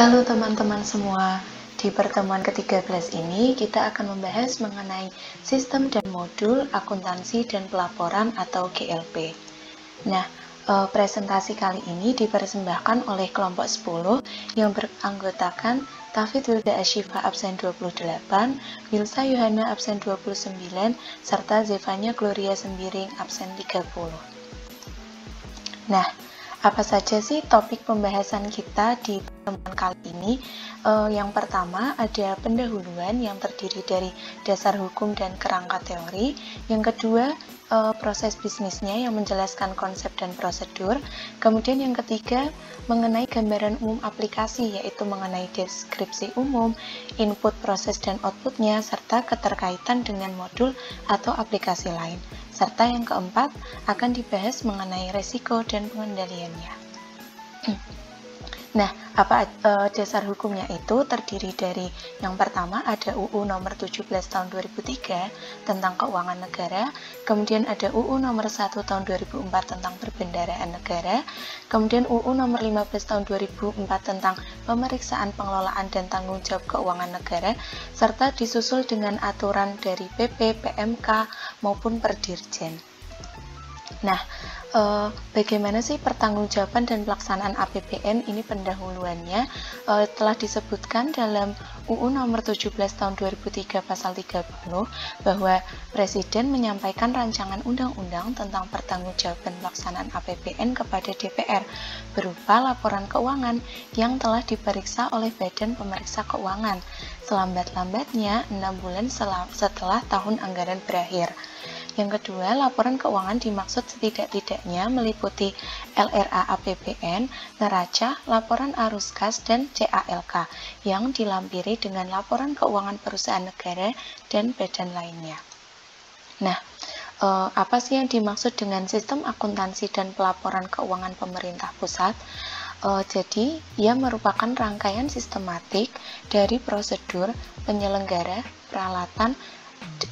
Halo teman-teman semua, di pertemuan ke-13 ini kita akan membahas mengenai sistem dan modul akuntansi dan pelaporan atau GLP. Nah, presentasi kali ini dipersembahkan oleh kelompok 10 yang beranggotakan Tafid Wilda Ashifa absen 28, Wilsa Yohana absen 29, serta Zevanya Gloria Sembiring absen 30. Nah, apa saja sih topik pembahasan kita di pertemuan kali ini? Yang pertama ada pendahuluan yang terdiri dari dasar hukum dan kerangka teori. Yang kedua, proses bisnisnya yang menjelaskan konsep dan prosedur. Kemudian yang ketiga, mengenai gambaran umum aplikasi, yaitu mengenai deskripsi umum, input, proses, dan outputnya, serta keterkaitan dengan modul atau aplikasi lain. Serta yang keempat, akan dibahas mengenai resiko dan pengendaliannya. Nah, dasar hukumnya itu terdiri dari yang pertama ada UU nomor 17 tahun 2003 tentang keuangan negara, kemudian ada UU nomor 1 tahun 2004 tentang perbendaharaan negara, kemudian UU nomor 15 tahun 2004 tentang pemeriksaan pengelolaan dan tanggung jawab keuangan negara, serta disusul dengan aturan dari PP, PMK maupun Perdirjen. Nah, bagaimana sih pertanggungjawaban dan pelaksanaan APBN? Ini pendahuluannya telah disebutkan dalam UU nomor 17 tahun 2003 pasal 30 bahwa Presiden menyampaikan rancangan undang-undang tentang pertanggungjawaban pelaksanaan APBN kepada DPR berupa laporan keuangan yang telah diperiksa oleh Badan Pemeriksa Keuangan selambat-lambatnya 6 bulan setelah tahun anggaran berakhir. Yang kedua, laporan keuangan dimaksud setidak-tidaknya meliputi LRA APBN, neraca, laporan arus kas, dan CALK yang dilampiri dengan laporan keuangan perusahaan negara dan badan lainnya. Nah, apa sih yang dimaksud dengan sistem akuntansi dan pelaporan keuangan pemerintah pusat? Jadi, ia merupakan rangkaian sistematik dari prosedur, penyelenggara, peralatan,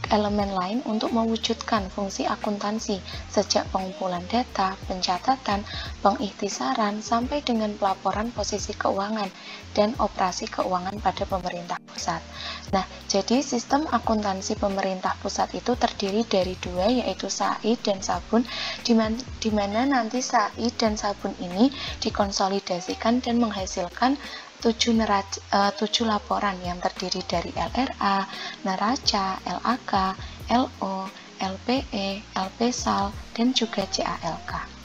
elemen lain untuk mewujudkan fungsi akuntansi sejak pengumpulan data, pencatatan, pengikhtisaran, sampai dengan pelaporan posisi keuangan dan operasi keuangan pada pemerintah pusat. Nah, jadi sistem akuntansi pemerintah pusat itu terdiri dari dua, yaitu SAI dan Sabun, di mana nanti SAI dan Sabun ini dikonsolidasikan dan menghasilkan 7 laporan yang terdiri dari LRA, neraca, LAK, LO, LPE, LPSAL, dan juga CALK.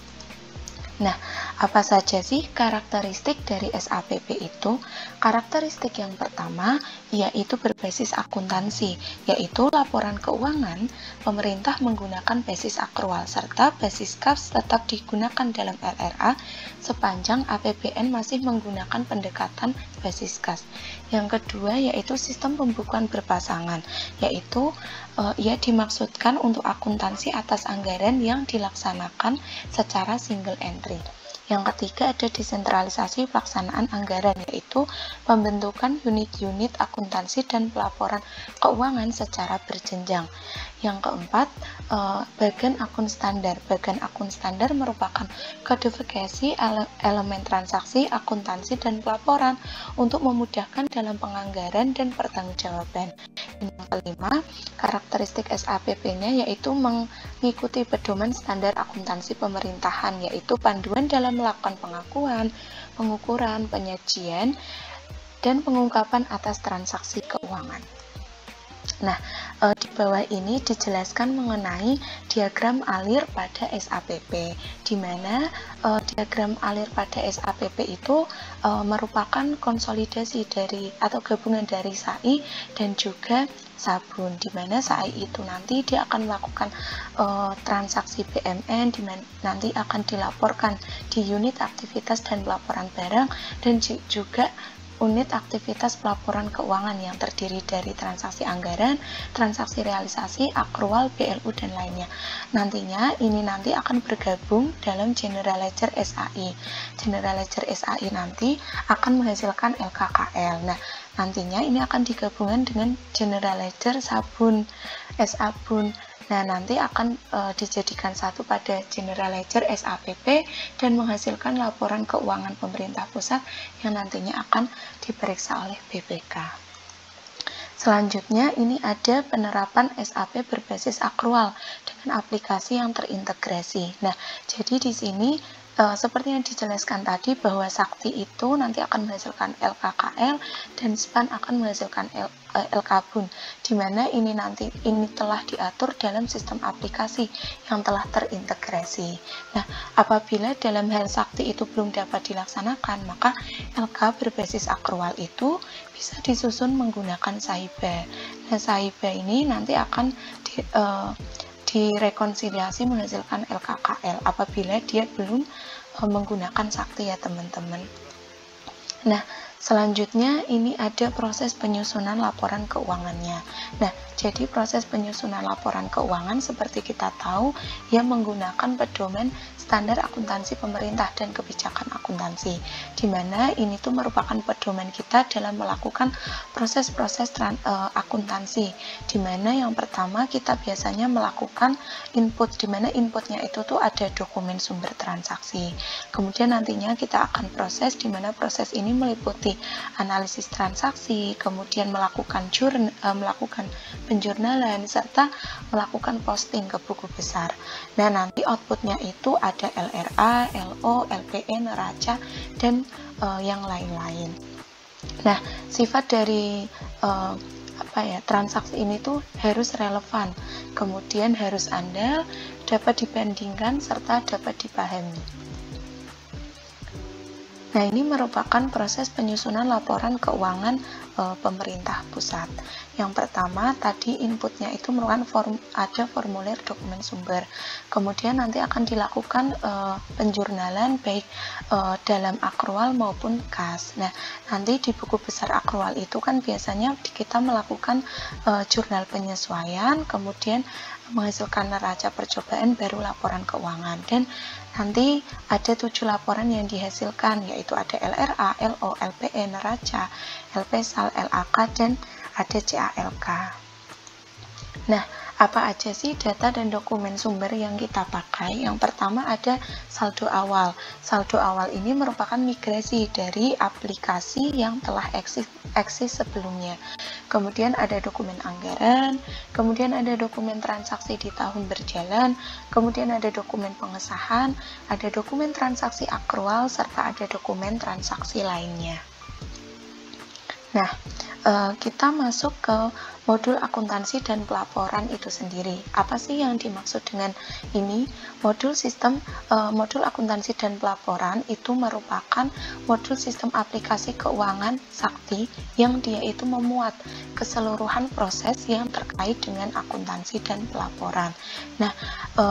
Nah, apa saja sih karakteristik dari SAPP itu? Karakteristik yang pertama, yaitu berbasis akuntansi, yaitu laporan keuangan, pemerintah menggunakan basis akrual, serta basis kas tetap digunakan dalam LRA sepanjang APBN masih menggunakan pendekatan basis kas. Yang kedua, yaitu sistem pembukuan berpasangan, yaitu ia dimaksudkan untuk akuntansi atas anggaran yang dilaksanakan secara single entry. Yang ketiga ada desentralisasi pelaksanaan anggaran, yaitu pembentukan unit-unit akuntansi dan pelaporan keuangan secara berjenjang. Yang keempat, bagan akun standar. Bagan akun standar merupakan kodifikasi elemen transaksi, akuntansi, dan pelaporan untuk memudahkan dalam penganggaran dan pertanggungjawaban. Yang kelima, karakteristik SAPP-nya yaitu mengikuti pedoman standar akuntansi pemerintahan, yaitu panduan dalam melakukan pengakuan, pengukuran, penyajian, dan pengungkapan atas transaksi keuangan. Nah, di bawah ini dijelaskan mengenai diagram alir pada SAPP, di mana diagram alir pada SAPP itu merupakan konsolidasi dari atau gabungan dari SAI dan juga Sabun, di mana SAI itu nanti dia akan melakukan transaksi BMN, di mana nanti akan dilaporkan di unit aktivitas dan pelaporan barang, dan juga unit aktivitas pelaporan keuangan yang terdiri dari transaksi anggaran, transaksi realisasi, akrual, BLU, dan lainnya. Nantinya ini nanti akan bergabung dalam General Ledger SAI. General Ledger SAI nanti akan menghasilkan LKKL. Nah, nantinya ini akan digabungkan dengan general ledger sabun, sabun. Nah, nanti akan dijadikan satu pada general ledger SAPP dan menghasilkan laporan keuangan pemerintah pusat yang nantinya akan diperiksa oleh BPK. Selanjutnya, ini ada penerapan SAP berbasis akrual dengan aplikasi yang terintegrasi. Nah, jadi di sini seperti yang dijelaskan tadi bahwa Sakti itu nanti akan menghasilkan LKKL dan SPAN akan menghasilkan LKBUN, di mana ini telah diatur dalam sistem aplikasi yang telah terintegrasi. Nah, apabila dalam hal Sakti itu belum dapat dilaksanakan, maka LK berbasis akrual itu bisa disusun menggunakan Saiba. Nah, Saiba ini nanti akan direkonsiliasi menghasilkan LKKL apabila dia belum menggunakan Sakti ya teman-teman. Nah, selanjutnya ini ada proses penyusunan laporan keuangannya. Nah, jadi proses penyusunan laporan keuangan seperti kita tahu yang menggunakan pedoman standar akuntansi pemerintah dan kebijakan akuntansi, di mana ini tuh merupakan pedoman kita dalam melakukan proses-proses akuntansi, di mana yang pertama kita biasanya melakukan input, di mana inputnya itu tuh ada dokumen sumber transaksi. Kemudian nantinya kita akan proses, di mana proses ini meliputi analisis transaksi, kemudian melakukan penjurnalan, serta melakukan posting ke buku besar. Nah, nanti outputnya itu ada LRA, LO, LPE, neraca, dan yang lain-lain. Nah, sifat dari transaksi ini tuh harus relevan, kemudian harus andal, dapat dibandingkan, serta dapat dipahami. Nah, ini merupakan proses penyusunan laporan keuangan pemerintah pusat. Yang pertama, tadi inputnya itu merupakan ada formulir dokumen sumber. Kemudian nanti akan dilakukan penjurnalan baik dalam akrual maupun kas. Nah, nanti di buku besar akrual itu kan biasanya kita melakukan jurnal penyesuaian, kemudian menghasilkan neraca percobaan, baru laporan keuangan. Dan nanti ada 7 laporan yang dihasilkan, yaitu ada LRA, LO, LPE, neraca, LPSAL, LAK, dan ada CALK. Nah, apa aja sih data dan dokumen sumber yang kita pakai? Yang pertama ada saldo awal. Saldo awal ini merupakan migrasi dari aplikasi yang telah eksis sebelumnya. Kemudian ada dokumen anggaran, kemudian ada dokumen transaksi di tahun berjalan, kemudian ada dokumen pengesahan, ada dokumen transaksi akrual, serta ada dokumen transaksi lainnya. Nah, kita masuk ke modul akuntansi dan pelaporan itu sendiri. Apa sih yang dimaksud dengan ini? Modul akuntansi dan pelaporan itu merupakan modul sistem aplikasi keuangan Sakti yang dia itu memuat keseluruhan proses yang terkait dengan akuntansi dan pelaporan. Nah,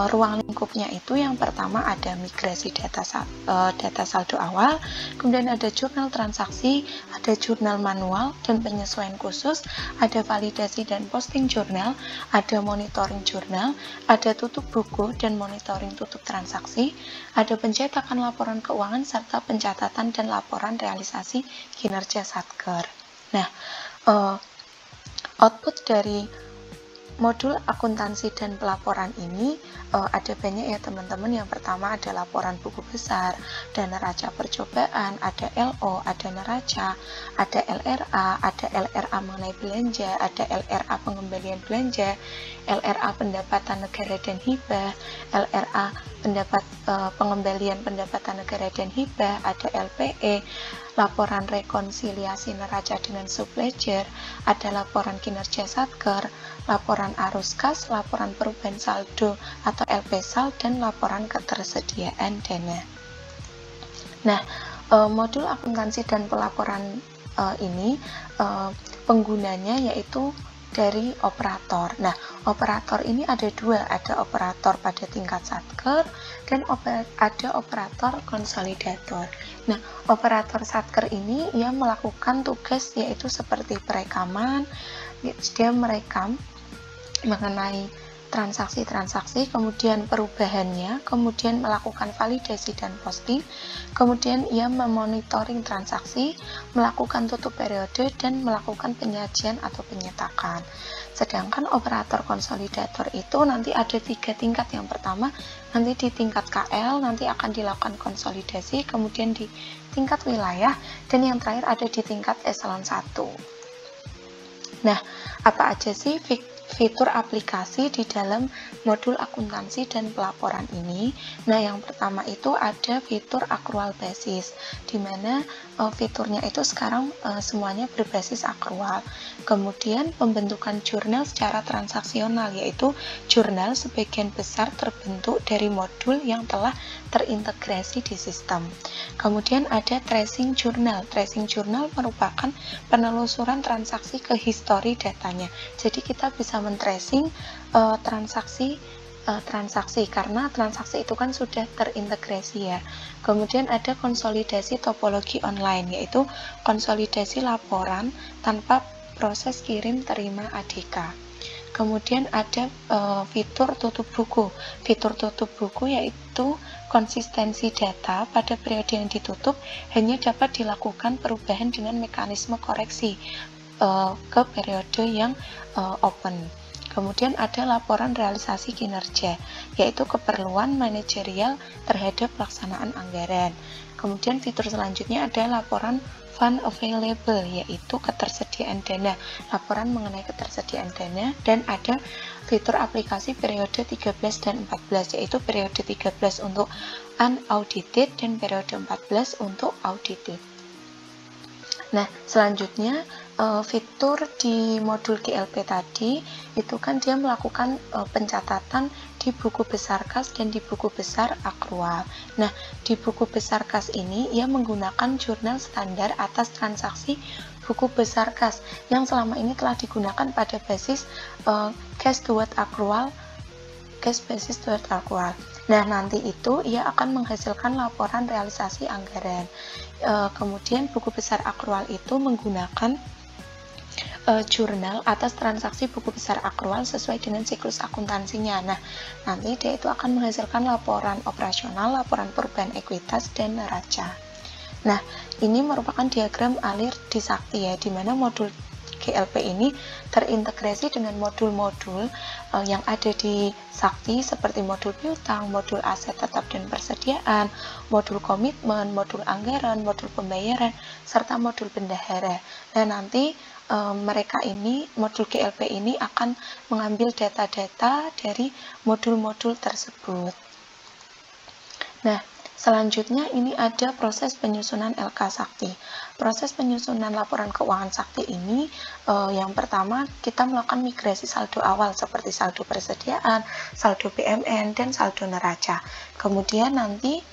ruang lingkupnya itu yang pertama ada migrasi data saldo awal, kemudian ada jurnal transaksi, ada jurnal manual dan penyesuaian khusus, ada validasi dan posting jurnal, ada monitoring jurnal, ada tutup buku dan monitoring tutup transaksi, ada pencetakan laporan keuangan serta pencatatan dan laporan realisasi kinerja Satker. Nah, output dari modul akuntansi dan pelaporan ini ada banyak ya teman-teman. Yang pertama ada laporan buku besar, ada neraca percobaan, ada LO, ada neraca, ada LRA, ada LRA mengenai belanja, ada LRA pengembalian belanja, LRA pendapatan negara dan hibah, LRA pengembalian pendapatan negara dan hibah, ada LPE, laporan rekonsiliasi neraca dengan subledger, ada laporan kinerja Satker, laporan arus kas, laporan perubahan saldo atau LPSAL, dan laporan ketersediaan dana. Nah, modul akuntansi dan pelaporan ini penggunanya yaitu dari operator. Nah, operator ini ada dua, ada operator pada tingkat Satker dan ada operator konsolidator. Nah, operator Satker ini yang melakukan tugas yaitu seperti perekaman, dia merekam mengenai transaksi-transaksi, kemudian perubahannya, kemudian melakukan validasi dan posting, kemudian ia memonitoring transaksi, melakukan tutup periode, dan melakukan penyajian atau penyetakan. Sedangkan operator konsolidator itu nanti ada 3 tingkat. Yang pertama nanti di tingkat KL nanti akan dilakukan konsolidasi, kemudian di tingkat wilayah, dan yang terakhir ada di tingkat eselon 1. Nah, apa aja sih fitur aplikasi di dalam modul akuntansi dan pelaporan ini? Nah, yang pertama itu ada fitur accrual basis, di mana fiturnya itu sekarang semuanya berbasis accrual. Kemudian pembentukan jurnal secara transaksional, yaitu jurnal sebagian besar terbentuk dari modul yang telah terintegrasi di sistem. Kemudian ada tracing journal. Tracing journal merupakan penelusuran transaksi ke histori datanya. Jadi kita bisa men-tracing transaksi karena transaksi itu kan sudah terintegrasi ya. Kemudian ada konsolidasi topologi online, yaitu konsolidasi laporan tanpa proses kirim terima ADK. Kemudian ada fitur tutup buku. Fitur tutup buku yaitu konsistensi data pada periode yang ditutup hanya dapat dilakukan perubahan dengan mekanisme koreksi ke periode yang open. Kemudian ada laporan realisasi kinerja, yaitu keperluan manajerial terhadap pelaksanaan anggaran. Kemudian fitur selanjutnya ada laporan fund available, yaitu ketersediaan dana, laporan mengenai ketersediaan dana, dan ada fitur aplikasi periode 13 dan 14, yaitu periode 13 untuk unaudited dan periode 14 untuk audited. Nah, selanjutnya fitur di modul GLP tadi itu kan dia melakukan pencatatan di buku besar kas dan di buku besar akrual. Nah, di buku besar kas ini ia menggunakan jurnal standar atas transaksi buku besar kas yang selama ini telah digunakan pada basis cash toward accrual, cash basis toward accrual. Nah, nanti itu ia akan menghasilkan laporan realisasi anggaran. Kemudian buku besar akrual itu menggunakan jurnal atas transaksi buku besar akrual sesuai dengan siklus akuntansinya. Nah, nanti dia itu akan menghasilkan laporan operasional, laporan perubahan ekuitas, dan neraca. Nah, ini merupakan diagram alir di Sakti ya, di mana modul GLP ini terintegrasi dengan modul-modul yang ada di Sakti seperti modul piutang, modul aset tetap dan persediaan, modul komitmen, modul anggaran, modul pembayaran, serta modul bendahara. Nah, nanti mereka ini, modul GLP ini akan mengambil data-data dari modul-modul tersebut. Nah, selanjutnya ini ada proses penyusunan LK Sakti. Proses penyusunan laporan keuangan Sakti ini yang pertama kita melakukan migrasi saldo awal seperti saldo persediaan, saldo BMN, dan saldo neraca. Kemudian nanti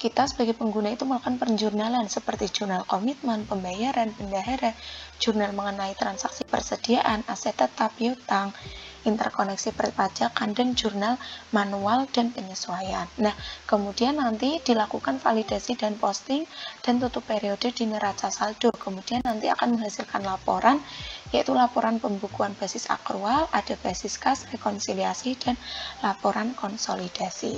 kita sebagai pengguna itu melakukan penjurnalan seperti jurnal komitmen, pembayaran, bendahara, jurnal mengenai transaksi persediaan, aset tetap, piutang, interkoneksi perpajakan, dan jurnal manual dan penyesuaian. Nah, kemudian nanti dilakukan validasi dan posting dan tutup periode di neraca saldo. Kemudian nanti akan menghasilkan laporan, yaitu laporan pembukuan basis akrual, ada basis kas, rekonsiliasi, dan laporan konsolidasi.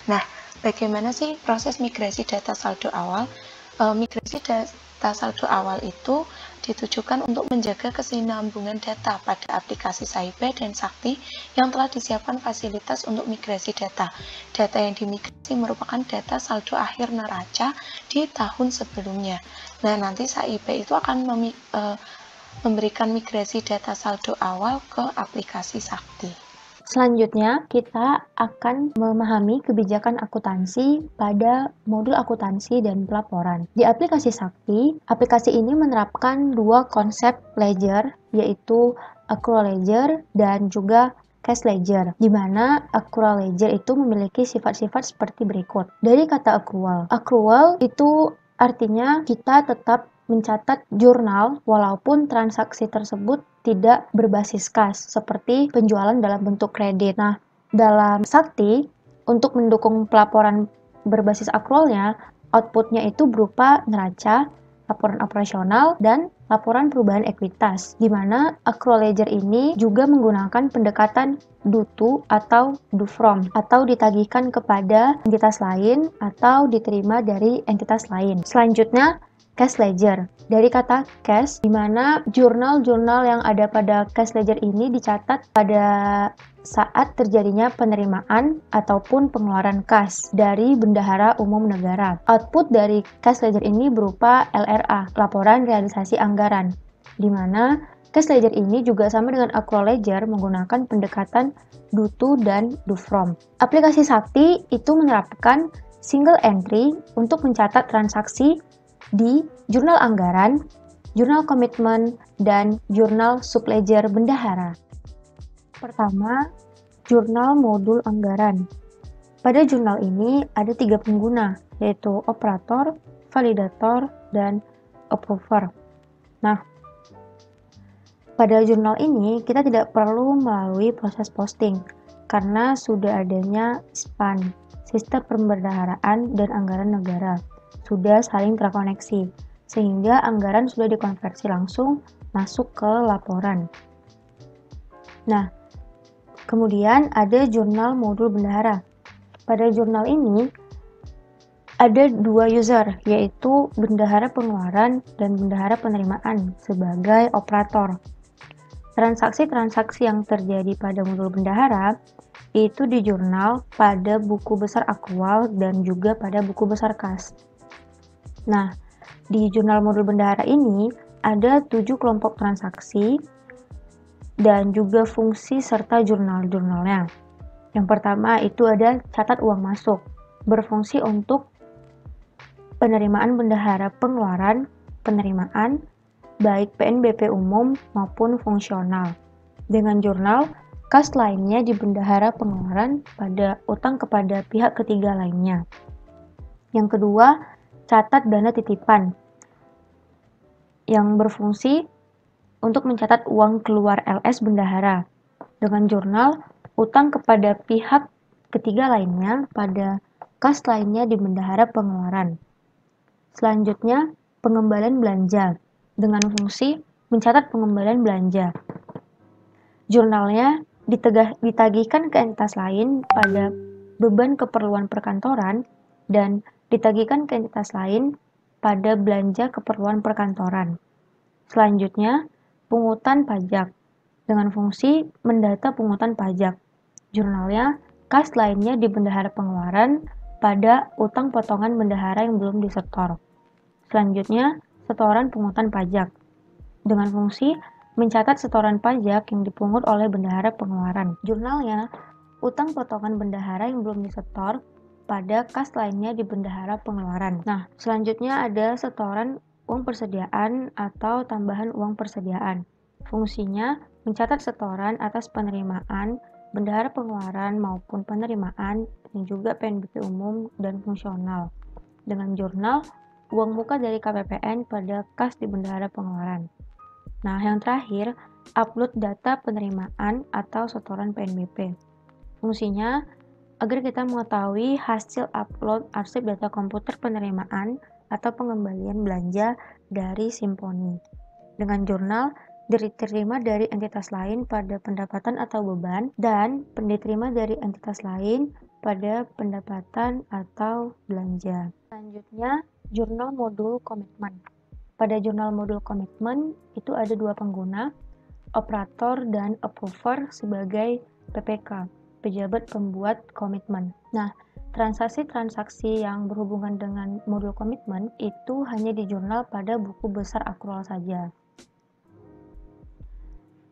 Nah, bagaimana sih proses migrasi data saldo awal? Migrasi data saldo awal itu ditujukan untuk menjaga kesinambungan data pada aplikasi Saiba dan Sakti yang telah disiapkan fasilitas untuk migrasi data. Data yang dimigrasi merupakan data saldo akhir neraca di tahun sebelumnya. Nah, nanti Saiba itu akan memberikan migrasi data saldo awal ke aplikasi Sakti. Selanjutnya, kita akan memahami kebijakan akuntansi pada modul akuntansi dan pelaporan. Di aplikasi Sakti, aplikasi ini menerapkan dua konsep ledger, yaitu accrual ledger dan juga cash ledger, di mana accrual ledger itu memiliki sifat-sifat seperti berikut. Dari kata accrual itu artinya kita tetap mencatat jurnal walaupun transaksi tersebut tidak berbasis kas, seperti penjualan dalam bentuk kredit. Nah, dalam Sakti, untuk mendukung pelaporan berbasis accrualnya, outputnya itu berupa neraca, laporan operasional, dan laporan perubahan ekuitas, di mana accrual ledger ini juga menggunakan pendekatan do to atau do from, atau ditagihkan kepada entitas lain atau diterima dari entitas lain. Selanjutnya, cash ledger. Dari kata cash, di mana jurnal-jurnal yang ada pada cash ledger ini dicatat pada saat terjadinya penerimaan ataupun pengeluaran kas dari bendahara umum negara. Output dari cash ledger ini berupa LRA, laporan realisasi anggaran, di mana cash ledger ini juga sama dengan accrual ledger menggunakan pendekatan do to dan do from. Aplikasi Sakti itu menerapkan single entry untuk mencatat transaksi di jurnal anggaran, jurnal komitmen, dan jurnal subledger bendahara. Pertama, jurnal modul anggaran. Pada jurnal ini ada 3 pengguna, yaitu operator, validator, dan approver. Nah, pada jurnal ini kita tidak perlu melalui proses posting, karena sudah adanya SPAN, Sistem Pembendaharaan dan Anggaran Negara, sudah saling terkoneksi, sehingga anggaran sudah dikonversi langsung masuk ke laporan. Nah, kemudian ada jurnal modul bendahara. Pada jurnal ini ada 2 user, yaitu bendahara pengeluaran dan bendahara penerimaan sebagai operator. Transaksi-transaksi yang terjadi pada modul bendahara itu di jurnal pada buku besar akrual dan juga pada buku besar kas. Nah, di jurnal modul bendahara ini ada 7 kelompok transaksi dan juga fungsi serta jurnal-jurnalnya. Yang pertama itu ada catat uang masuk, berfungsi untuk penerimaan bendahara pengeluaran, penerimaan, baik PNBP umum maupun fungsional. Dengan jurnal, kas lainnya di bendahara pengeluaran pada utang kepada pihak ketiga lainnya. Yang kedua, catat dana titipan, yang berfungsi untuk mencatat uang keluar LS bendahara. Dengan jurnal, utang kepada pihak ketiga lainnya pada kas lainnya di bendahara pengeluaran. Selanjutnya, pengembalian belanja dengan fungsi mencatat pengembalian belanja. Jurnalnya ditagihkan ke entitas lain pada beban keperluan perkantoran dan ditagihkan ke entitas lain pada belanja keperluan perkantoran. Selanjutnya, pungutan pajak dengan fungsi mendata pungutan pajak. Jurnalnya, kas lainnya di bendahara pengeluaran pada utang potongan bendahara yang belum disetor. Selanjutnya, setoran pungutan pajak dengan fungsi mencatat setoran pajak yang dipungut oleh bendahara pengeluaran. Jurnalnya, utang potongan bendahara yang belum disetor pada kas lainnya di bendahara pengeluaran. Nah, selanjutnya ada setoran uang persediaan atau tambahan uang persediaan. Fungsinya mencatat setoran atas penerimaan, bendahara pengeluaran maupun penerimaan, dan juga PNBP umum dan fungsional. Dengan jurnal, uang muka dari KPPN pada kas di bendahara pengeluaran. Nah, yang terakhir, upload data penerimaan atau setoran PNBP. Fungsinya agar kita mengetahui hasil upload arsip data komputer penerimaan atau pengembalian belanja dari Simponi. Dengan jurnal, diterima dari entitas lain pada pendapatan atau beban, dan diterima dari entitas lain pada pendapatan atau belanja. Selanjutnya, jurnal modul komitmen. Pada jurnal modul komitmen, itu ada 2 pengguna, operator dan approver sebagai PPK, pejabat pembuat komitmen. Nah, transaksi-transaksi yang berhubungan dengan modul komitmen itu hanya di jurnal pada buku besar akrual saja.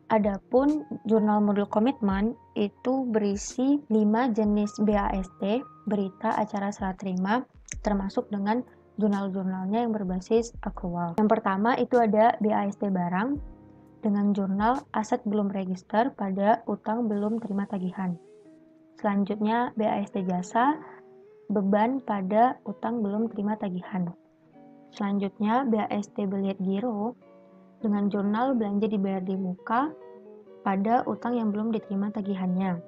Adapun jurnal modul komitmen itu berisi 5 jenis BAST, berita acara serah terima, termasuk dengan jurnal-jurnalnya yang berbasis akrual. Yang pertama itu ada BAST barang dengan jurnal aset belum register pada utang belum terima tagihan. Selanjutnya BAST jasa, beban pada utang belum terima tagihan. Selanjutnya BAST beliat giro dengan jurnal belanja dibayar di muka pada utang yang belum diterima tagihannya.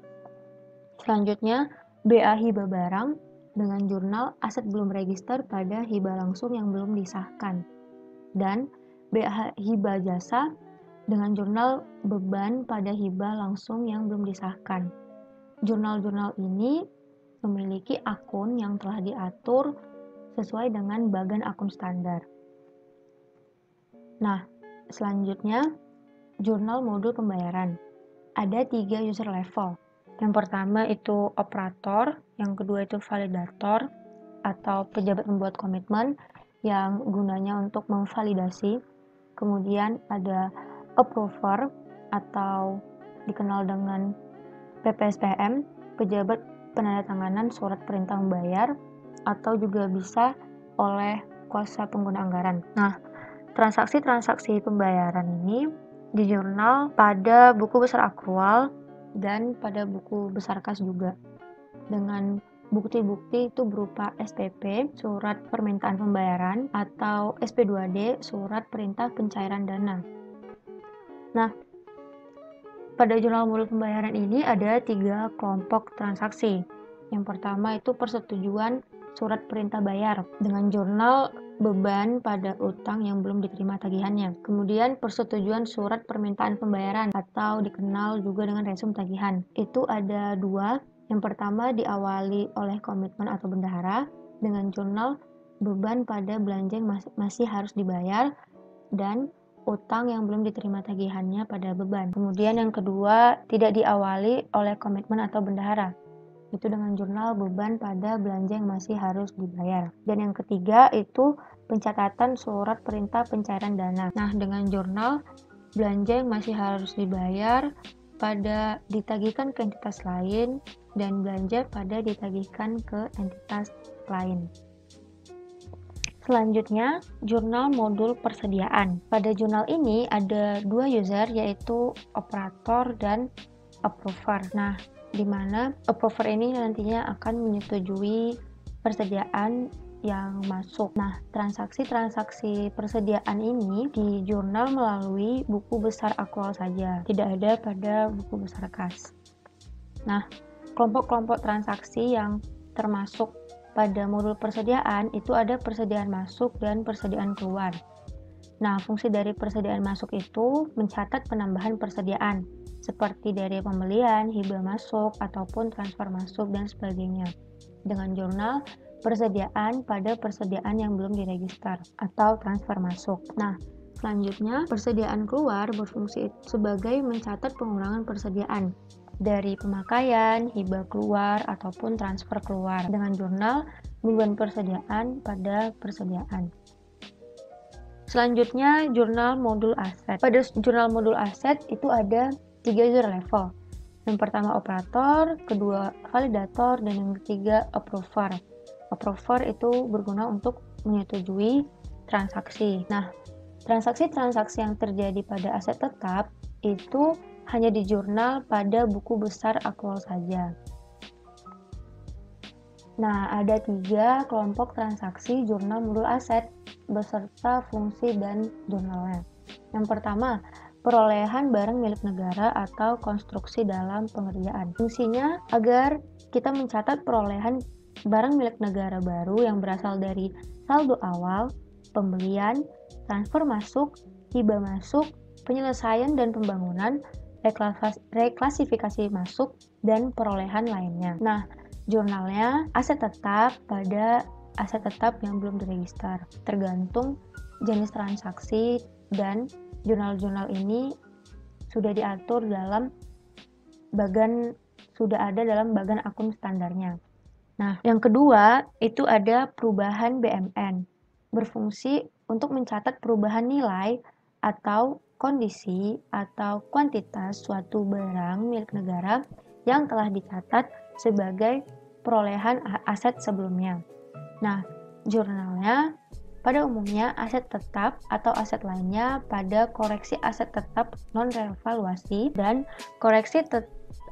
Selanjutnya BA hibah barang dengan jurnal aset belum register pada hibah langsung yang belum disahkan. Dan hibah jasa dengan jurnal beban pada hibah langsung yang belum disahkan. Jurnal-jurnal ini memiliki akun yang telah diatur sesuai dengan bagan akun standar. Nah, selanjutnya jurnal modul pembayaran. Ada 3 user level. Yang pertama itu operator, yang kedua itu validator atau pejabat membuat komitmen yang gunanya untuk memvalidasi. Kemudian ada approver atau dikenal dengan PPSPM, pejabat penandatanganan surat perintah membayar, atau juga bisa oleh kuasa pengguna anggaran. Nah, transaksi-transaksi pembayaran ini dijurnal pada buku besar akrual dan pada buku besar kas juga, dengan bukti-bukti itu berupa SPP, surat permintaan pembayaran, atau SP2D, surat perintah pencairan dana. Nah, pada jurnal modul pembayaran ini ada 3 kelompok transaksi. Yang pertama itu persetujuan surat perintah bayar dengan jurnal beban pada utang yang belum diterima tagihannya. Kemudian persetujuan surat permintaan pembayaran atau dikenal juga dengan resum tagihan. Itu ada 2. Yang pertama diawali oleh komitmen atau bendahara dengan jurnal beban pada belanja yang masih harus dibayar dan utang yang belum diterima tagihannya pada beban. Kemudian yang kedua tidak diawali oleh komitmen atau bendahara, itu dengan jurnal beban pada belanja yang masih harus dibayar. Dan yang ketiga itu pencatatan surat perintah pencairan dana. Nah, dengan jurnal belanja yang masih harus dibayar pada ditagihkan ke entitas lain dan belanja pada ditagihkan ke entitas lain. Selanjutnya, jurnal modul persediaan. Pada jurnal ini ada 2 user, yaitu operator dan approver. Nah, di mana approver ini nantinya akan menyetujui persediaan yang masuk. Nah, transaksi-transaksi persediaan ini di jurnal melalui buku besar akrual saja, tidak ada pada buku besar kas. Nah, kelompok-kelompok transaksi yang termasuk pada modul persediaan itu ada persediaan masuk dan persediaan keluar. Nah, fungsi dari persediaan masuk itu mencatat penambahan persediaan, seperti dari pembelian, hibah masuk, ataupun transfer masuk, dan sebagainya, dengan jurnal persediaan pada persediaan yang belum diregister atau transfer masuk. Nah, selanjutnya persediaan keluar berfungsi sebagai mencatat pengurangan persediaan dari pemakaian, hibah keluar, ataupun transfer keluar dengan jurnal beban persediaan pada persediaan. Selanjutnya, jurnal modul aset. Pada jurnal modul aset itu ada 3 user level. Yang pertama operator, kedua validator, dan yang ketiga approver. Approver itu berguna untuk menyetujui transaksi. Nah, transaksi-transaksi yang terjadi pada aset tetap itu hanya di jurnal pada buku besar akrual saja. Nah, ada 3 kelompok transaksi jurnal modul aset beserta fungsi dan jurnalnya. Yang pertama, perolehan barang milik negara atau konstruksi dalam pengerjaan. Fungsinya agar kita mencatat perolehan barang milik negara baru yang berasal dari saldo awal, pembelian, transfer masuk, hibah masuk, penyelesaian dan pembangunan, reklasifikasi masuk, dan perolehan lainnya. Nah, jurnalnya aset tetap pada aset tetap yang belum diregister, tergantung jenis transaksi, dan jurnal-jurnal ini sudah diatur dalam sudah ada dalam bagan akun standarnya. Nah, yang kedua itu ada perubahan BMN, berfungsi untuk mencatat perubahan nilai atau kondisi atau kuantitas suatu barang milik negara yang telah dicatat sebagai perolehan aset sebelumnya. Nah, jurnalnya pada umumnya aset tetap atau aset lainnya pada koreksi aset tetap non-revaluasi dan koreksi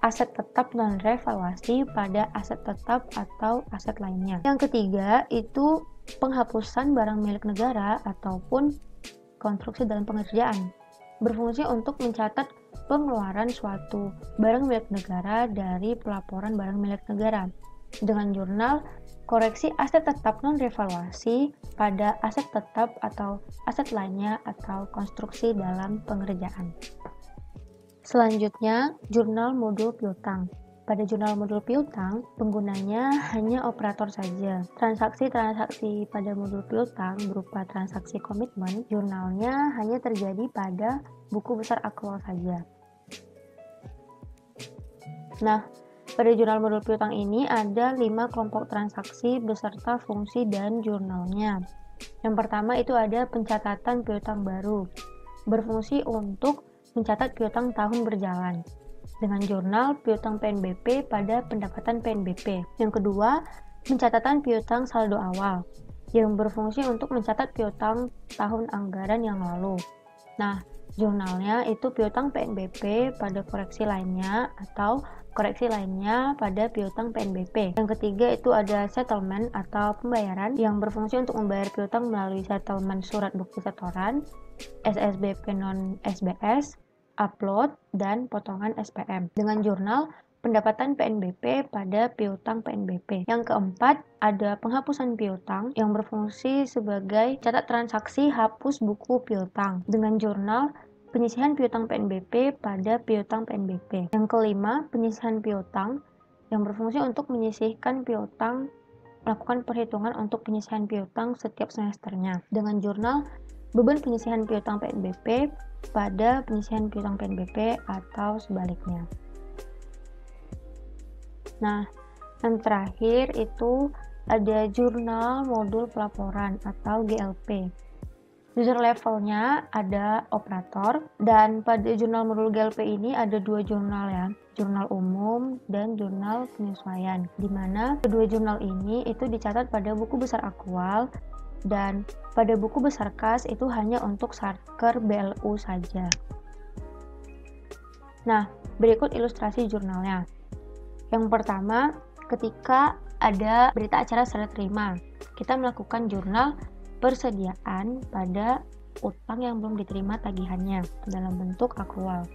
aset tetap non-revaluasi pada aset tetap atau aset lainnya. Yang ketiga itu penghapusan barang milik negara ataupun konstruksi dalam pengerjaan, berfungsi untuk mencatat pengeluaran suatu barang milik negara dari pelaporan barang milik negara. Dengan jurnal, koreksi aset tetap non-revaluasi pada aset tetap atau aset lainnya atau konstruksi dalam pengerjaan. Selanjutnya, jurnal modul piutang. Pada jurnal modul piutang, penggunanya hanya operator saja. Transaksi-transaksi pada modul piutang berupa transaksi komitmen, jurnalnya hanya terjadi pada buku besar aktual saja. Nah, pada jurnal modul piutang ini ada 5 kelompok transaksi beserta fungsi dan jurnalnya. Yang pertama itu ada pencatatan piutang baru, berfungsi untuk mencatat piutang tahun berjalan dengan jurnal piutang PNBP pada pendapatan PNBP. Yang kedua, pencatatan piutang saldo awal yang berfungsi untuk mencatat piutang tahun anggaran yang lalu. Nah, jurnalnya itu piutang PNBP pada koreksi lainnya atau koreksi lainnya pada piutang PNBP. Yang ketiga itu ada settlement atau pembayaran yang berfungsi untuk membayar piutang melalui settlement surat bukti setoran, SSBP non SBS, upload, dan potongan SPM. Dengan jurnal pendapatan PNBP pada piutang PNBP. Yang keempat, ada penghapusan piutang yang berfungsi sebagai catat transaksi hapus buku piutang. Dengan jurnal penyisihan piutang PNBP pada piutang PNBP. Yang kelima, penyisihan piutang yang berfungsi untuk menyisihkan piutang, melakukan perhitungan untuk penyisihan piutang setiap semesternya. Dengan jurnal beban penyisihan piutang PNBP pada penyisihan piutang PNBP atau sebaliknya. Nah, yang terakhir itu ada jurnal modul pelaporan atau GLP. User levelnya ada operator, dan pada jurnal modul GLP ini ada 2 jurnal ya, jurnal umum dan jurnal penyesuaian, di mana kedua jurnal ini itu dicatat pada buku besar aktual, dan pada buku besar kas itu hanya untuk Satker BLU saja. Nah, berikut ilustrasi jurnalnya. Yang pertama, ketika ada berita acara serah terima, kita melakukan jurnal persediaan pada utang yang belum diterima tagihannya dalam bentuk akrual.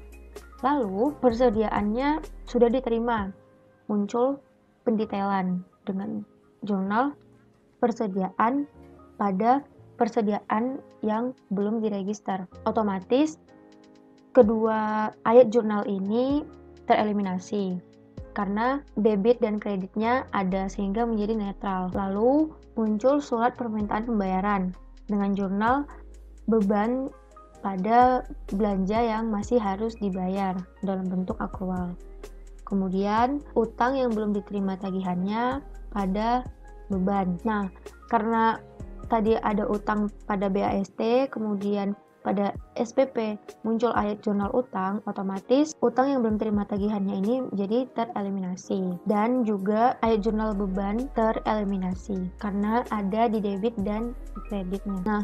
Lalu, persediaannya sudah diterima, muncul pendetailan dengan jurnal persediaan pada persediaan yang belum diregister. Otomatis, kedua ayat jurnal ini tereliminasi karena debit dan kreditnya ada sehingga menjadi netral. Lalu muncul surat permintaan pembayaran dengan jurnal beban pada belanja yang masih harus dibayar dalam bentuk akrual. Kemudian utang yang belum diterima tagihannya pada beban. Nah, karena tadi ada utang pada BAST, kemudian pada SPP muncul ayat jurnal utang, otomatis utang yang belum terima tagihannya ini jadi tereliminasi. Dan juga ayat jurnal beban tereliminasi karena ada di debit dan di kreditnya. Nah,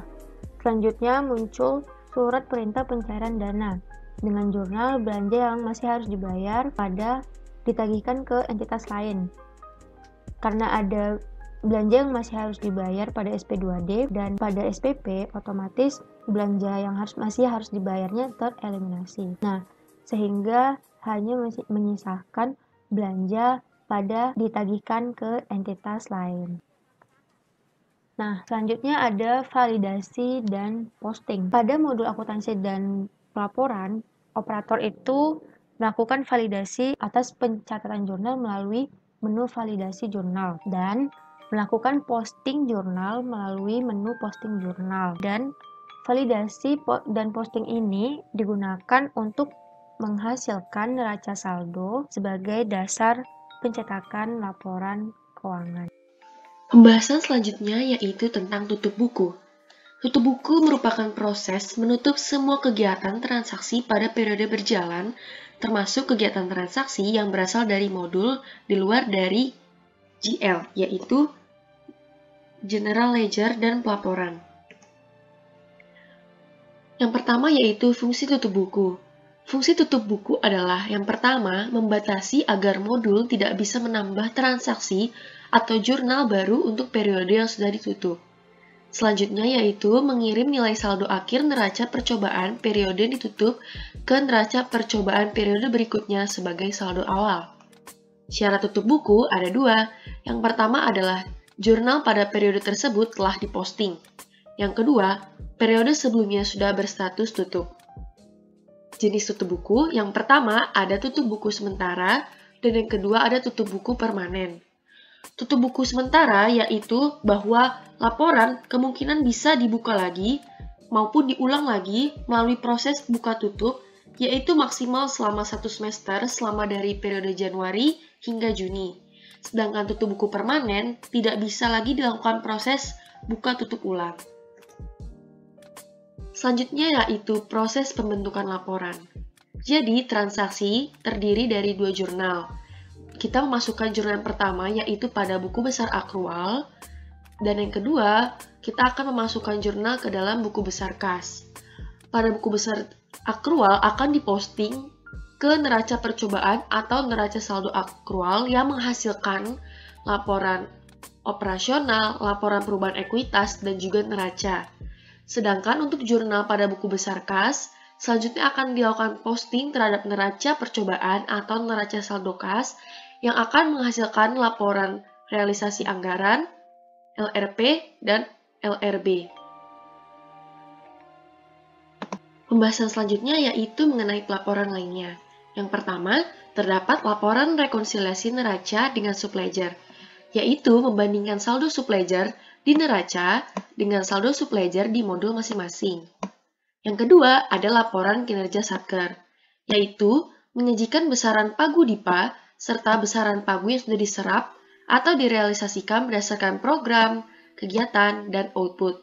selanjutnya muncul surat perintah pencairan dana dengan jurnal belanja yang masih harus dibayar pada ditagihkan ke entitas lain. Karena ada belanja yang masih harus dibayar pada SP2D dan pada SPP, otomatis belanja yang masih harus dibayarnya tereliminasi. Nah, sehingga hanya menyisakan belanja pada ditagihkan ke entitas lain. Nah, selanjutnya ada validasi dan posting. Pada modul akuntansi dan pelaporan, operator itu melakukan validasi atas pencatatan jurnal melalui menu validasi jurnal dan melakukan posting jurnal melalui menu posting jurnal. Dan validasi dan posting ini digunakan untuk menghasilkan neraca saldo sebagai dasar pencetakan laporan keuangan. Pembahasan selanjutnya yaitu tentang tutup buku. Tutup buku merupakan proses menutup semua kegiatan transaksi pada periode berjalan, termasuk kegiatan transaksi yang berasal dari modul di luar dari GL, yaitu General Ledger dan pelaporan. Yang pertama yaitu fungsi tutup buku. Fungsi tutup buku adalah yang pertama membatasi agar modul tidak bisa menambah transaksi atau jurnal baru untuk periode yang sudah ditutup. Selanjutnya yaitu mengirim nilai saldo akhir neraca percobaan periode ditutup ke neraca percobaan periode berikutnya sebagai saldo awal. Syarat tutup buku ada dua. Yang pertama adalah jurnal pada periode tersebut telah diposting. Yang kedua, periode sebelumnya sudah berstatus tutup. Jenis tutup buku, yang pertama ada tutup buku sementara, dan yang kedua ada tutup buku permanen. Tutup buku sementara yaitu bahwa laporan kemungkinan bisa dibuka lagi maupun diulang lagi melalui proses buka tutup, yaitu maksimal selama 1 semester selama dari periode Januari hingga Juni. Sedangkan tutup buku permanen tidak bisa lagi dilakukan proses buka tutup ulang. Selanjutnya yaitu proses pembentukan laporan. Jadi, transaksi terdiri dari 2 jurnal. Kita memasukkan jurnal yang pertama yaitu pada buku besar akrual, dan yang kedua, kita akan memasukkan jurnal ke dalam buku besar kas. Pada buku besar akrual akan diposting ke neraca percobaan atau neraca saldo akrual yang menghasilkan laporan operasional, laporan perubahan ekuitas, dan juga neraca. Sedangkan untuk jurnal pada buku besar kas, selanjutnya akan dilakukan posting terhadap neraca percobaan atau neraca saldo kas yang akan menghasilkan laporan realisasi anggaran, LRP, dan LRB. Pembahasan selanjutnya yaitu mengenai pelaporan lainnya. Yang pertama, terdapat laporan rekonsiliasi neraca dengan subledger, yaitu membandingkan saldo subledger di neraca dengan saldo subledger di modul masing-masing. Yang kedua, ada laporan kinerja Satker, yaitu menyajikan besaran pagu DIPA serta besaran pagu yang sudah diserap atau direalisasikan berdasarkan program, kegiatan, dan output.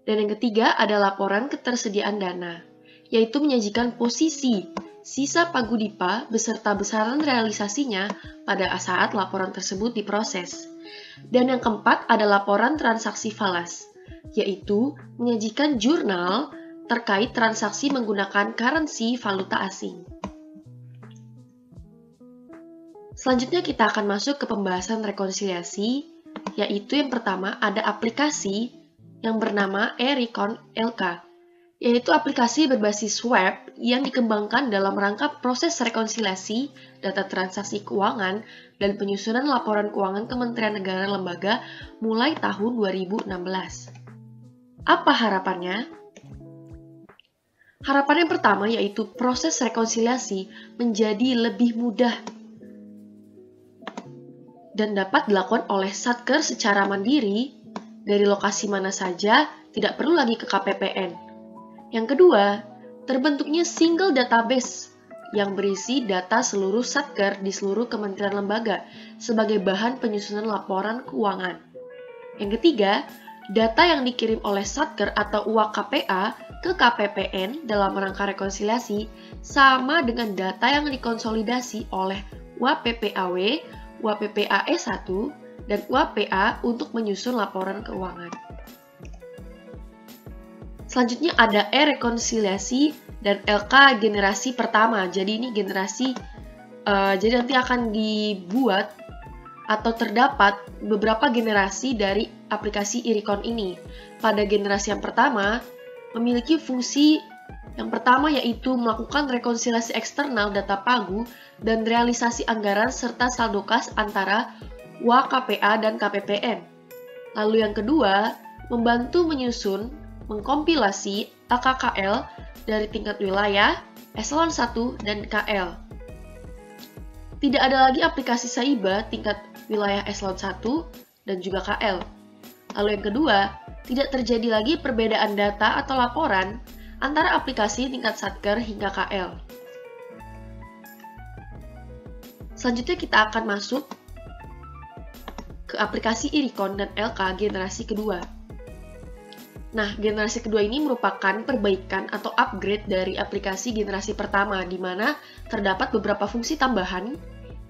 Dan yang ketiga, ada laporan ketersediaan dana, yaitu menyajikan posisi sisa pagu DIPA beserta besaran realisasinya pada saat laporan tersebut diproses. Dan yang keempat ada laporan transaksi falas, yaitu menyajikan jurnal terkait transaksi menggunakan currency valuta asing. Selanjutnya kita akan masuk ke pembahasan rekonsiliasi, yaitu yang pertama ada aplikasi yang bernama e-Recon LK, yaitu aplikasi berbasis web yang dikembangkan dalam rangka proses rekonsiliasi data transaksi keuangan dan penyusunan laporan keuangan Kementerian Negara Lembaga mulai tahun 2016. Apa harapannya? Harapan yang pertama yaitu proses rekonsiliasi menjadi lebih mudah dan dapat dilakukan oleh Satker secara mandiri dari lokasi mana saja, tidak perlu lagi ke KPPN. Yang kedua, terbentuknya single database yang berisi data seluruh Satker di seluruh kementerian lembaga sebagai bahan penyusunan laporan keuangan. Yang ketiga, data yang dikirim oleh Satker atau UAK KPA ke KPPN dalam rangka rekonsiliasi sama dengan data yang dikonsolidasi oleh UAPPAW, UAPPAE1, dan UAPA untuk menyusun laporan keuangan. Selanjutnya ada e-rekonsiliasi dan LK generasi pertama. Jadi ini generasi, jadi nanti akan dibuat atau terdapat beberapa generasi dari aplikasi e-Recon ini. Pada generasi yang pertama, memiliki fungsi yang pertama yaitu melakukan rekonsiliasi eksternal data pagu dan realisasi anggaran serta saldo kas antara UAKPA dan KPPN. Lalu yang kedua, membantu menyusun, mengkompilasi AKKL dari tingkat wilayah, eselon 1, dan KL. Tidak ada lagi aplikasi SAIBA tingkat wilayah eselon 1 dan juga KL. Lalu yang kedua, tidak terjadi lagi perbedaan data atau laporan antara aplikasi tingkat Satker hingga KL. Selanjutnya kita akan masuk ke aplikasi e-Recon dan LK generasi kedua. Nah, generasi kedua ini merupakan perbaikan atau upgrade dari aplikasi generasi pertama, di mana terdapat beberapa fungsi tambahan,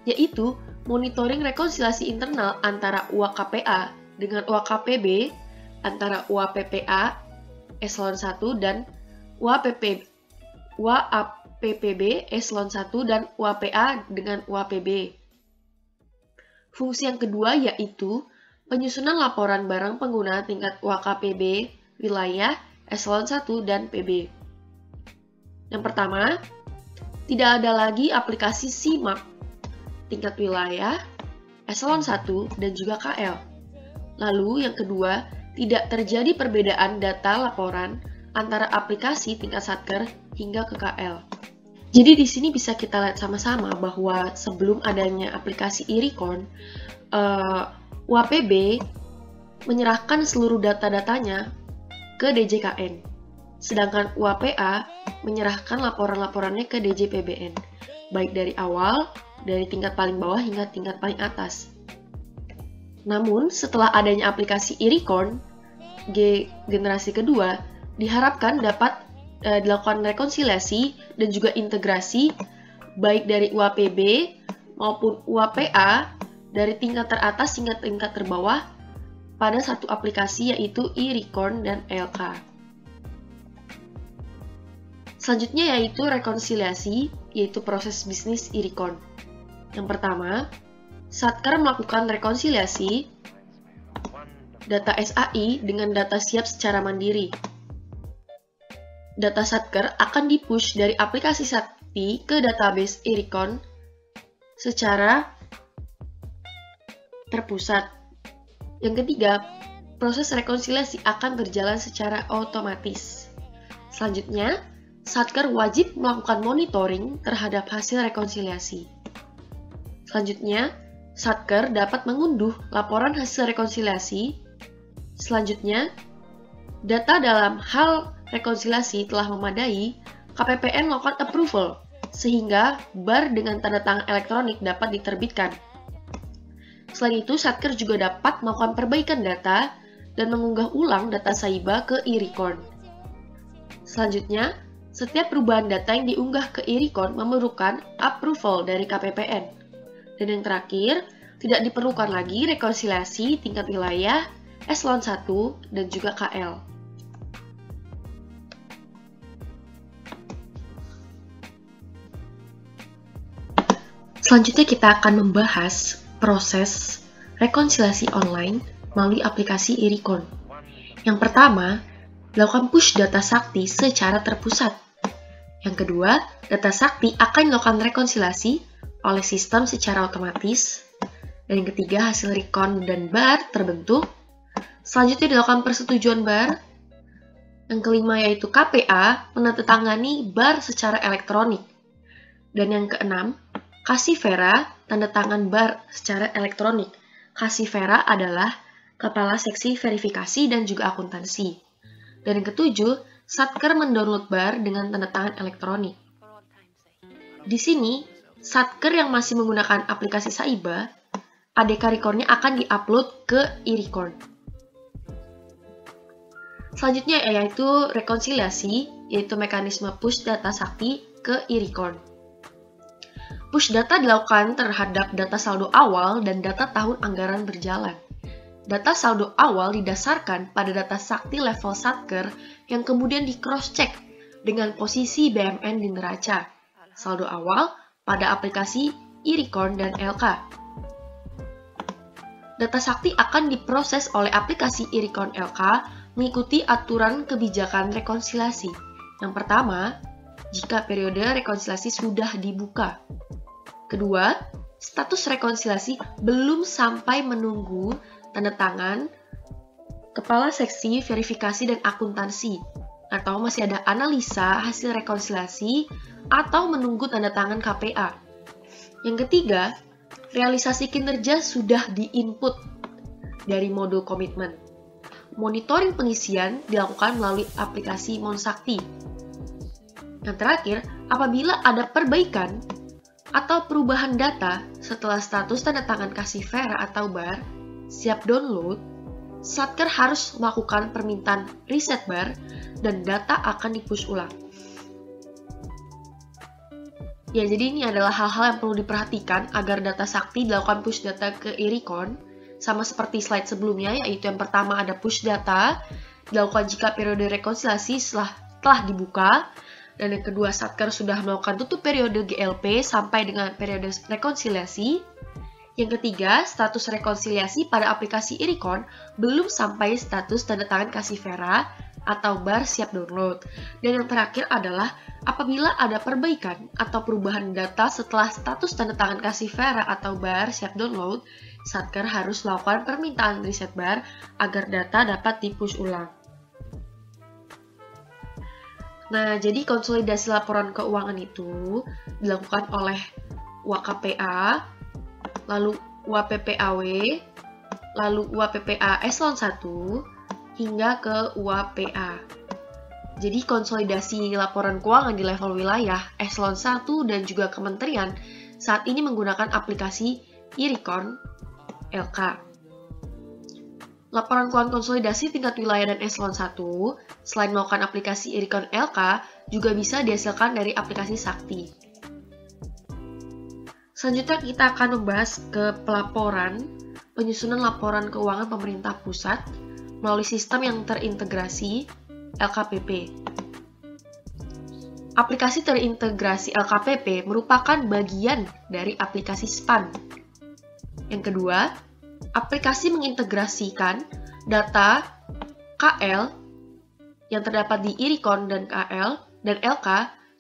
yaitu monitoring rekonsiliasi internal antara UAKPA dengan UAKPB, antara UAPPA eselon 1 dan UAPPB eselon 1 dan UAPA dengan UAPB. Fungsi yang kedua yaitu penyusunan laporan barang pengguna tingkat UAKPB, wilayah, eselon 1, dan PB. Yang pertama, tidak ada lagi aplikasi SIMAK tingkat wilayah, eselon 1, dan juga KL. Lalu yang kedua, tidak terjadi perbedaan data laporan antara aplikasi tingkat Satker hingga ke KL. Jadi di sini bisa kita lihat sama-sama bahwa sebelum adanya aplikasi e-Recon, UAPB menyerahkan seluruh data-datanya ke DJKN, sedangkan UAPA menyerahkan laporan-laporannya ke DJPBN, baik dari awal, dari tingkat paling bawah hingga tingkat paling atas. Namun, setelah adanya aplikasi e-Recon, generasi kedua, diharapkan dapat dilakukan rekonsiliasi dan juga integrasi baik dari UAPB maupun UAPA dari tingkat teratas hingga tingkat terbawah pada satu aplikasi yaitu e-Recon dan ELK. Selanjutnya yaitu rekonsiliasi, yaitu proses bisnis e-Recon. Yang pertama, Satker melakukan rekonsiliasi data SAI dengan data siap secara mandiri. Data Satker akan dipush dari aplikasi Sakti ke database e-Recon secara terpusat. Yang ketiga, proses rekonsiliasi akan berjalan secara otomatis. Selanjutnya, Satker wajib melakukan monitoring terhadap hasil rekonsiliasi. Selanjutnya, Satker dapat mengunduh laporan hasil rekonsiliasi. Selanjutnya, data dalam hal rekonsiliasi telah memadai, KPPN melakukan approval, sehingga bar dengan tanda tangan elektronik dapat diterbitkan. Selain itu, Satker juga dapat melakukan perbaikan data dan mengunggah ulang data Saiba ke e-Recon. Selanjutnya, setiap perubahan data yang diunggah ke e-Recon memerlukan approval dari KPPN. Dan yang terakhir, tidak diperlukan lagi rekonsiliasi tingkat wilayah, eselon 1, dan juga KL. Selanjutnya kita akan membahas proses rekonsiliasi online melalui aplikasi e-Recon. Yang pertama, dilakukan push data Sakti secara terpusat. Yang kedua, data Sakti akan dilakukan rekonsiliasi oleh sistem secara otomatis. Dan yang ketiga, hasil Recon dan bar terbentuk. Selanjutnya dilakukan persetujuan bar. Yang kelima yaitu KPA menandatangani bar secara elektronik. Dan yang keenam, Kasivera tanda tangan bar secara elektronik. Kasivera adalah kepala seksi verifikasi dan juga akuntansi. Dan yang ketujuh, Satker mendownload bar dengan tanda tangan elektronik. Di sini, Satker yang masih menggunakan aplikasi Saiba, ADK Recon-nya akan di-upload ke e-Recon. Selanjutnya yaitu rekonsiliasi, yaitu mekanisme push data Sakti ke e-Recon. Push data dilakukan terhadap data saldo awal dan data tahun anggaran berjalan. Data saldo awal didasarkan pada data Sakti level Satker yang kemudian di-cross-check dengan posisi BMN di neraca. Saldo awal pada aplikasi e-Recon dan ELK. Data Sakti akan diproses oleh aplikasi e-Recon ELK mengikuti aturan kebijakan rekonsiliasi. Yang pertama, jika periode rekonsiliasi sudah dibuka. Kedua, status rekonsiliasi belum sampai menunggu tanda tangan Kepala Seksi Verifikasi dan Akuntansi, atau masih ada analisa hasil rekonsiliasi atau menunggu tanda tangan KPA. Yang ketiga, realisasi kinerja sudah di-input dari modul komitmen. Monitoring pengisian dilakukan melalui aplikasi Monsakti. Yang terakhir, apabila ada perbaikan atau perubahan data setelah status tanda tangan Kasivera atau bar siap download, Satker harus melakukan permintaan reset bar dan data akan di-push ulang. Ya, jadi ini adalah hal-hal yang perlu diperhatikan agar data Sakti dilakukan push data ke e-Recon, sama seperti slide sebelumnya, yaitu yang pertama ada push data, dilakukan jika periode rekonsiliasi telah dibuka, dan yang kedua Satker sudah melakukan tutup periode GLP sampai dengan periode rekonsiliasi. Yang ketiga, status rekonsiliasi pada aplikasi e-Recon belum sampai status tanda tangan Kasivera atau bar siap download. Dan yang terakhir adalah apabila ada perbaikan atau perubahan data setelah status tanda tangan kasih Vera atau bar siap download, Satker harus melakukan permintaan reset bar agar data dapat di-push ulang. Nah, jadi konsolidasi laporan keuangan itu dilakukan oleh UAKPA, lalu UAPPAW, lalu UAPPA Eselon 1, hingga ke UAPA. Jadi konsolidasi laporan keuangan di level wilayah, Eselon 1 dan juga kementerian saat ini menggunakan aplikasi e-Recon LK. Laporan keuangan konsolidasi tingkat wilayah dan Eselon 1, selain melakukan aplikasi e-Recon LK, juga bisa dihasilkan dari aplikasi Sakti. Selanjutnya kita akan membahas ke pelaporan, penyusunan laporan keuangan pemerintah pusat melalui sistem yang terintegrasi LKPP. Aplikasi terintegrasi LKPP merupakan bagian dari aplikasi SPAN. Yang kedua, aplikasi mengintegrasikan data KL yang terdapat di e-Recon dan KL dan LK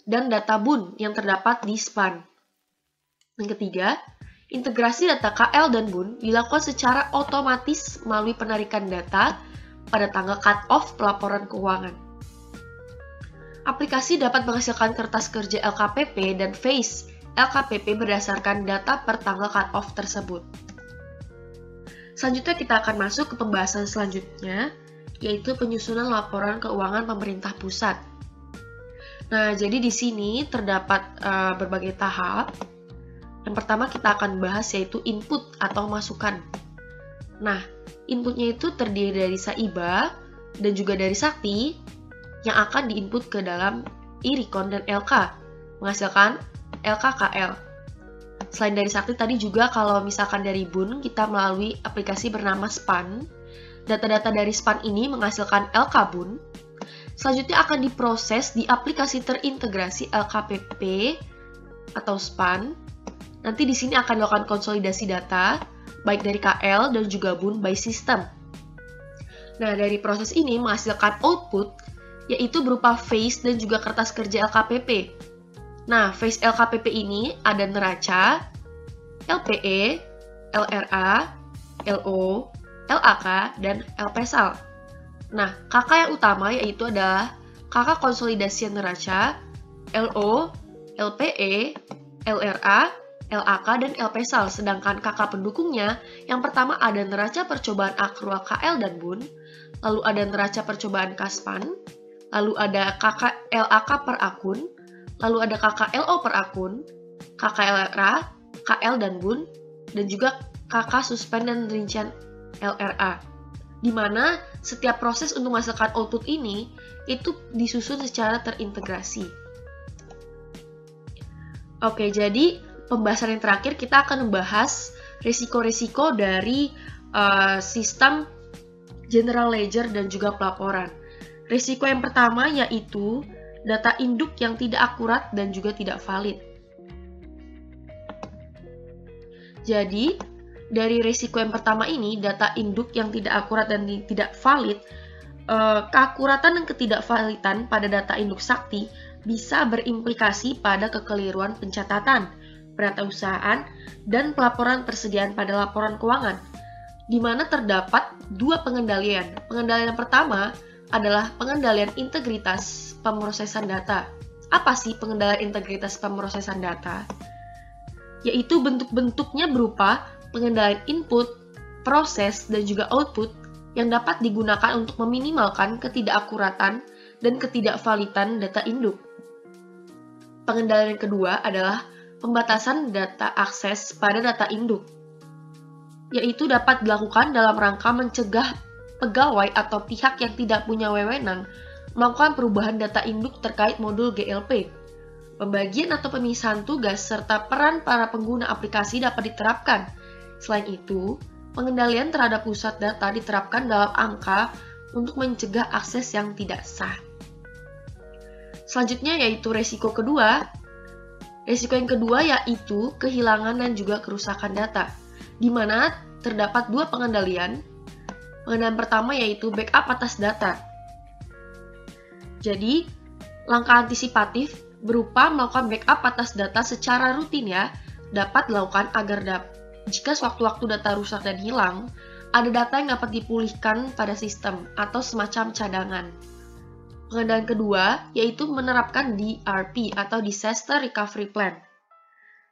dan data BUN yang terdapat di SPAN. Yang ketiga, integrasi data KL dan BUN dilakukan secara otomatis melalui penarikan data pada tanggal cut-off pelaporan keuangan. Aplikasi dapat menghasilkan kertas kerja LKPP dan face LKPP berdasarkan data per tanggal cut-off tersebut. Selanjutnya kita akan masuk ke pembahasan selanjutnya, yaitu penyusunan laporan keuangan pemerintah pusat. Nah, jadi di sini terdapat berbagai tahap. Yang pertama kita akan bahas yaitu input atau masukan. Nah, inputnya itu terdiri dari SAIBA dan juga dari Sakti yang akan diinput ke dalam e-Recon dan LK, menghasilkan LKKL. Selain dari Sakti tadi juga kalau misalkan dari BUN kita melalui aplikasi bernama SPAN. Data-data dari SPAN ini menghasilkan LK BUN. Selanjutnya akan diproses di aplikasi terintegrasi LKPP atau SPAN. Nanti di sini akan dilakukan konsolidasi data baik dari KL dan juga BUN by system. Nah, dari proses ini menghasilkan output yaitu berupa face dan juga kertas kerja LKPP. Nah, face LKPP ini ada neraca, LPE, LRA, LO, LAK, dan LPSAL. Nah, kakak yang utama yaitu adalah kakak konsolidasi neraca, LO, LPE, LRA, LAK, dan LPSAL. Sedangkan kakak pendukungnya, yang pertama ada neraca percobaan akrual KL dan BUN, lalu ada neraca percobaan KASPAN, lalu ada kakak LAK per akun, lalu ada kakak LO per akun, kakak LRA, KL dan BUN, dan juga kakak suspend dan rincian LRA. Di mana setiap proses untuk menghasilkan output ini itu disusun secara terintegrasi. Oke, jadi pembahasan yang terakhir kita akan membahas risiko-risiko dari sistem general ledger dan juga pelaporan. Risiko yang pertama yaitu data induk yang tidak akurat dan juga tidak valid. Jadi, dari risiko yang pertama ini, data induk yang tidak akurat dan tidak valid, keakuratan dan ketidakvalidan pada data induk Sakti bisa berimplikasi pada kekeliruan pencatatan, peratausahaan, dan pelaporan persediaan pada laporan keuangan, di mana terdapat dua pengendalian. Pengendalian yang pertama adalah pengendalian integritas pemrosesan data. Apa sih pengendalian integritas pemrosesan data? Yaitu bentuk-bentuknya berupa pengendalian input, proses, dan juga output yang dapat digunakan untuk meminimalkan ketidakakuratan dan ketidakvalidan data induk. Pengendalian yang kedua adalah pembatasan data akses pada data induk, yaitu dapat dilakukan dalam rangka mencegah pegawai atau pihak yang tidak punya wewenang melakukan perubahan data induk terkait modul GLP. Pembagian atau pemisahan tugas serta peran para pengguna aplikasi dapat diterapkan. Selain itu, pengendalian terhadap pusat data diterapkan dalam angka untuk mencegah akses yang tidak sah. Selanjutnya yaitu resiko kedua. Resiko yang kedua yaitu kehilangan dan juga kerusakan data, di mana terdapat dua pengendalian. Pengendalian pertama yaitu backup atas data. Jadi, langkah antisipatif berupa melakukan backup atas data secara rutin ya, dapat dilakukan agar jika sewaktu-waktu data rusak dan hilang, ada data yang dapat dipulihkan pada sistem atau semacam cadangan. Pengendalian kedua yaitu menerapkan DRP atau Disaster Recovery Plan.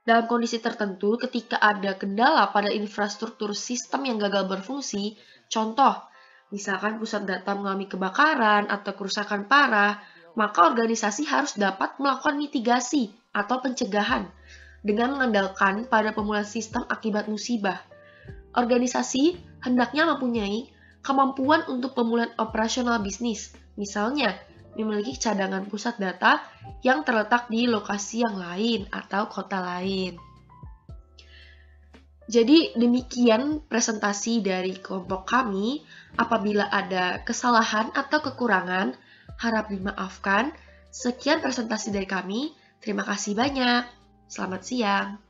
Dalam kondisi tertentu, ketika ada kendala pada infrastruktur sistem yang gagal berfungsi, contoh, misalkan pusat data mengalami kebakaran atau kerusakan parah, maka organisasi harus dapat melakukan mitigasi atau pencegahan dengan mengandalkan pada pemulihan sistem akibat musibah. Organisasi hendaknya mempunyai kemampuan untuk pemulihan operasional bisnis, misalnya memiliki cadangan pusat data yang terletak di lokasi yang lain atau kota lain. Jadi demikian presentasi dari kelompok kami. Apabila ada kesalahan atau kekurangan, harap dimaafkan. Sekian presentasi dari kami. Terima kasih banyak. Selamat siang.